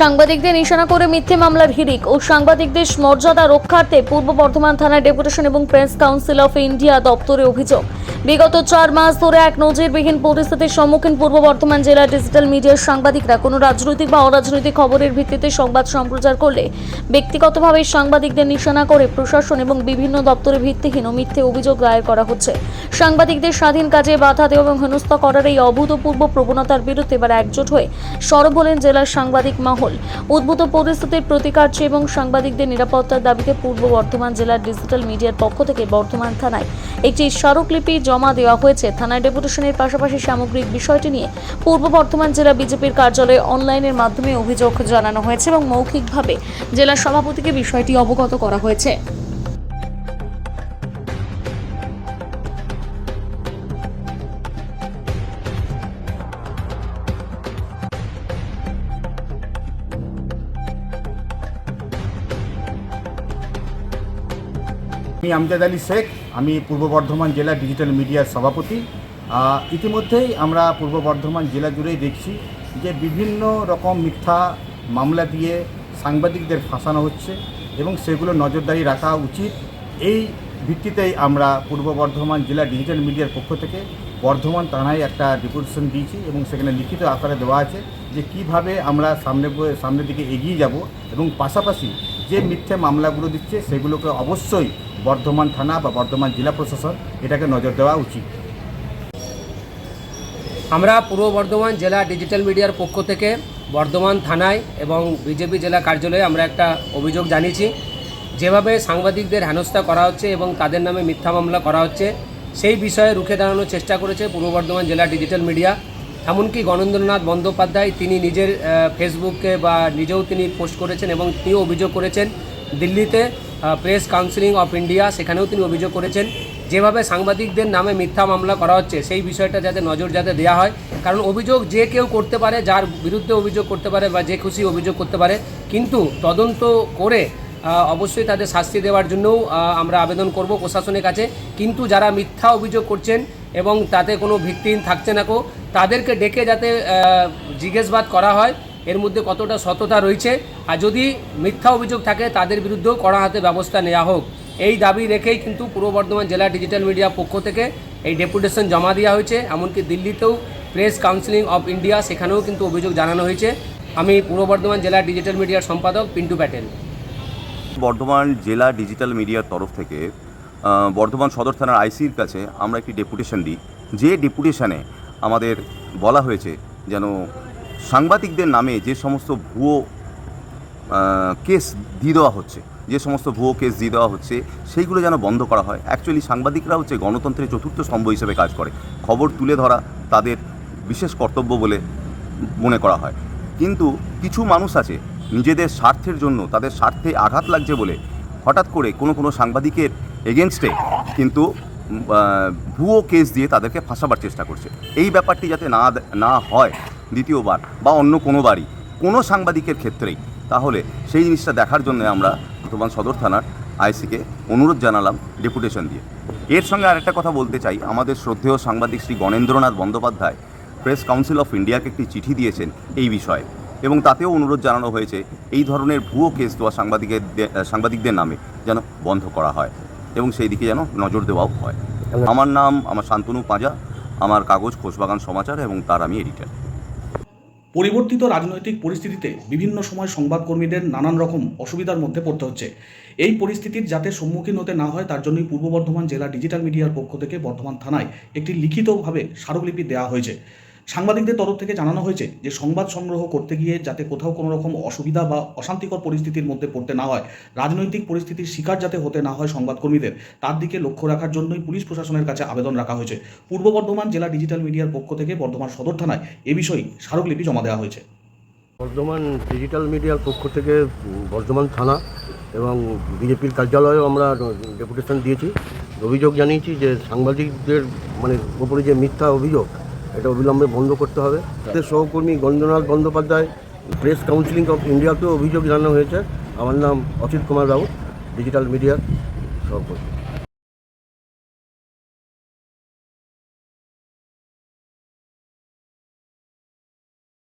সাংবাদিকদের নিশানা করে মিথ্যে মামলার হিড়িক ও সাংবাদিকদের মর্যাদা রক্ষার্থে পূর্ব বর্ধমান থানার ডেপুটেশন এবং প্রেস কাউন্সিল অফ ইন্ডিয়া দপ্তরে অভিযোগ। বিগত 4 মাস ধরে এক নজিরবিহীন পরিস্থিতির সম্মুখীন পূর্ব বর্ধমান জেলার ডিজিটাল মিডিয়ার সাংবাদিকরা কোনো রাজনৈতিক বা অরাজনৈতিক খবরের ভিত্তিতে সংবাদ সম্প্রচার করলে ব্যক্তিগতভাবে সাংবাদিকদের নিশানা করে প্রশাসন এবং বিভিন্ন দপ্তরে ভিত্তিহীন ও মিথ্যে অভিযোগ দায়ের করা হচ্ছে। সাংবাদিকদের স্বাধীন কাজে বাধা দেওয়া এবং হেনস্থা করার এই অভূতপূর্ব প্রবণতার বিরুদ্ধে এবার একজোট হয়ে সরব হলেন জেলার সাংবাদিক মহল। উদ্ভূত পরিস্থিতির প্রতিকার এবং সাংবাদিকদের নিরাপত্তার দাবিতে পূর্ব বর্ধমান জেলার ডিজিটাল মিডিয়ার পক্ষ থেকে বর্ধমান থানায় একটি স্মারকলিপি জমা দেওয়া হয়েছে। থানার ডেপুটেশনের পাশাপাশি সামগ্রিক বিষয়টি নিয়ে পূর্ব বর্ধমান জেলা বিজেপির কার্যালয়ে অনলাইনের মাধ্যমে অভিযোগ জানানো হয়েছে এবং মৌখিকভাবে জেলা সভাপতিকে বিষয়টি অবগত করা হয়েছে। আমি আমজাদ আলী শেখ, আমি পূর্ব বর্ধমান জেলা ডিজিটাল মিডিয়ার সভাপতি। ইতিমধ্যেই আমরা পূর্ব বর্ধমান জেলা জুড়েই দেখছি যে বিভিন্ন রকম মিথ্যা মামলা দিয়ে সাংবাদিকদের ফাঁসানো হচ্ছে এবং সেগুলো নজরদারি রাখা উচিত। এই ভিত্তিতেই আমরা পূর্ব বর্ধমান জেলা ডিজিটাল মিডিয়ার পক্ষ থেকে বর্ধমান থানায় একটা ডেপুটেশন দিয়েছি এবং সেখানে লিখিত আকারে দেওয়া আছে যে কিভাবে আমরা সামনের দিকে এগিয়ে যাব এবং পাশাপাশি যে মিথ্যে মামলাগুলো দিচ্ছে সেগুলোকে অবশ্যই বর্ধমান থানা বা বর্ধমান জেলা প্রশাসন এটাকে নজর দেওয়া উচিত। আমরা পূর্ব বর্ধমান জেলা ডিজিটাল মিডিয়ার পক্ষ থেকে বর্ধমান থানায় এবং বিজেপি জেলা কার্যালয়ে আমরা একটা অভিযোগ জানিয়েছি। যেভাবে সাংবাদিকদের হেনস্থা করা হচ্ছে এবং তাদের নামে মিথ্যা মামলা করা হচ্ছে সেই বিষয়ে রুখে দাঁড়ানোর চেষ্টা করেছে পূর্ব বর্ধমান জেলা ডিজিটাল মিডিয়া। এমনকি গণেন্দ্রনাথ বন্দ্যোপাধ্যায় তিনি নিজের ফেসবুকে বা নিজেও তিনি পোস্ট করেছেন এবং তিনিও অভিযোগ করেছেন দিল্লিতে প্রেস কাউন্সিল অফ ইন্ডিয়া, সেখানেও তিনি অভিযোগ করেছেন যেভাবে সাংবাদিকদের নামে মিথ্যা মামলা করা হচ্ছে সেই বিষয়টা যাতে নজর দেওয়া হয়। কারণ অভিযোগ যে কেউ করতে পারে, যার বিরুদ্ধে অভিযোগ করতে পারে বা যে খুশি অভিযোগ করতে পারে, কিন্তু তদন্ত করে অবশ্যই তাদের শাস্তি দেওয়ার জন্যও আমরা আবেদন করব প্রশাসনের কাছে। কিন্তু যারা মিথ্যা অভিযোগ করছেন এবং তাতে কোনো ভিত্তিহীন থাকছে না তাদেরকে ডেকে যাতে জিজ্ঞাসাবাদ করা হয় এর মধ্যে কতটা সততা রয়েছে, আর যদি মিথ্যা অভিযোগ থাকে তাদের বিরুদ্ধেও কড়া হাতে ব্যবস্থা নেওয়া হোক। এই দাবি রেখেই কিন্তু পূর্ব বর্ধমান জেলা ডিজিটাল মিডিয়ার পক্ষ থেকে এই ডেপুটেশন জমা দেওয়া হয়েছে। এমনকি দিল্লিতেও প্রেস কাউন্সিল অফ ইন্ডিয়া, সেখানেও কিন্তু অভিযোগ জানানো হয়েছে। আমি পূর্ব বর্ধমান জেলা ডিজিটাল মিডিয়ার সম্পাদক পিন্টু প্যাটেল। বর্ধমান জেলা ডিজিটাল মিডিয়ার তরফ থেকে বর্ধমান সদর থানার আইসির কাছে আমরা একটি ডেপুটেশন দিই। যে ডেপুটেশনে আমাদের বলা হয়েছে যেন সাংবাদিকদের নামে যে সমস্ত ভুয়ো কেস দিয়ে দেওয়া হচ্ছে সেইগুলো যেন বন্ধ করা হয়। অ্যাকচুয়ালি সাংবাদিকরা হচ্ছে গণতন্ত্রের চতুর্থ স্তম্ভ হিসেবে কাজ করে। খবর তুলে ধরা তাদের বিশেষ কর্তব্য বলে মনে করা হয়। কিন্তু কিছু মানুষ আছে নিজেদের স্বার্থের জন্য, তাদের স্বার্থে আঘাত লাগছে বলে হঠাৎ করে কোনো সাংবাদিকের এগেনস্টে কিন্তু ভুয়ো কেস দিয়ে তাদেরকে ফাঁসাবার চেষ্টা করছে। এই ব্যাপারটি যাতে না হয় দ্বিতীয়বার বা অন্য কোনোবারই কোনো সাংবাদিকের ক্ষেত্রেই, তাহলে সেই জিনিসটা দেখার জন্য আমরা বর্ধমান সদর থানার আইসিকে অনুরোধ জানালাম ডেপুটেশন দিয়ে। এর সঙ্গে আরেকটা কথা বলতে চাই, আমাদের শ্রদ্ধেয় সাংবাদিক Shri Ganendranath Bandyopadhyay Press Council of ইন্ডিয়াকে একটি চিঠি দিয়েছেন এই বিষয়ে, এবং তাতেও অনুরোধ জানানো হয়েছে এই ধরনের ভুয়ো কেস দেওয়া সাংবাদিকদের নামে যেন বন্ধ করা হয় এবং সেই দিকে যেন নজর দেওয়াও হয়। আমার শান্তনু পাঁজা, আমার কাগজ খোসবাগান সমাচার এবং তার আমি এডিটর। পরিবর্তিত রাজনৈতিক পরিস্থিতিতে বিভিন্ন সময় সংবাদকর্মীদের নানান রকম অসুবিধার মধ্যে পড়তে হচ্ছে। এই পরিস্থিতির যাতে সম্মুখীন হতে না হয় তার জন্যই পূর্ব বর্ধমান জেলা ডিজিটাল মিডিয়ার পক্ষ থেকে বর্ধমান থানায় একটি লিখিতভাবে স্মারকলিপি দেওয়া হয়েছে। সাংবাদিকদের তরফ থেকে জানানো হয়েছে যে সংবাদ সংগ্রহ করতে গিয়ে যাতে কোথাও কোনো রকম অসুবিধা বা অশান্তিকর পরিস্থিতির মধ্যে পড়তে না হয়, রাজনৈতিক পরিস্থিতির শিকার যাতে হতে না হয় সংবাদকর্মীদের, তার দিকে লক্ষ্য রাখার জন্যই পুলিশ প্রশাসনের কাছে আবেদন রাখা হয়েছে। পূর্ব বর্ধমান জেলা ডিজিটাল মিডিয়ার পক্ষ থেকে বর্ধমান সদর থানায় এ বিষয়ে স্মারকলিপি জমা দেওয়া হয়েছে। বর্ধমান ডিজিটাল মিডিয়ার পক্ষ থেকে বর্ধমান থানা এবং বিজেপির কার্যালয়েও আমরা ডেপুটেশন দিয়েছি। অভিযোগ জানিয়েছি যে সাংবাদিকদের উপরে যে মিথ্যা অভিযোগ এটা অবিলম্বে বন্ধ করতে হবে। তাদের সহকর্মী Ganendranath Bandyopadhyay Press Council of ইন্ডিয়াতেও অভিযোগ জানানো হয়েছে। আমার নাম অচিত কুমার রাউত, ডিজিটাল মিডিয়ার সহকর্মী।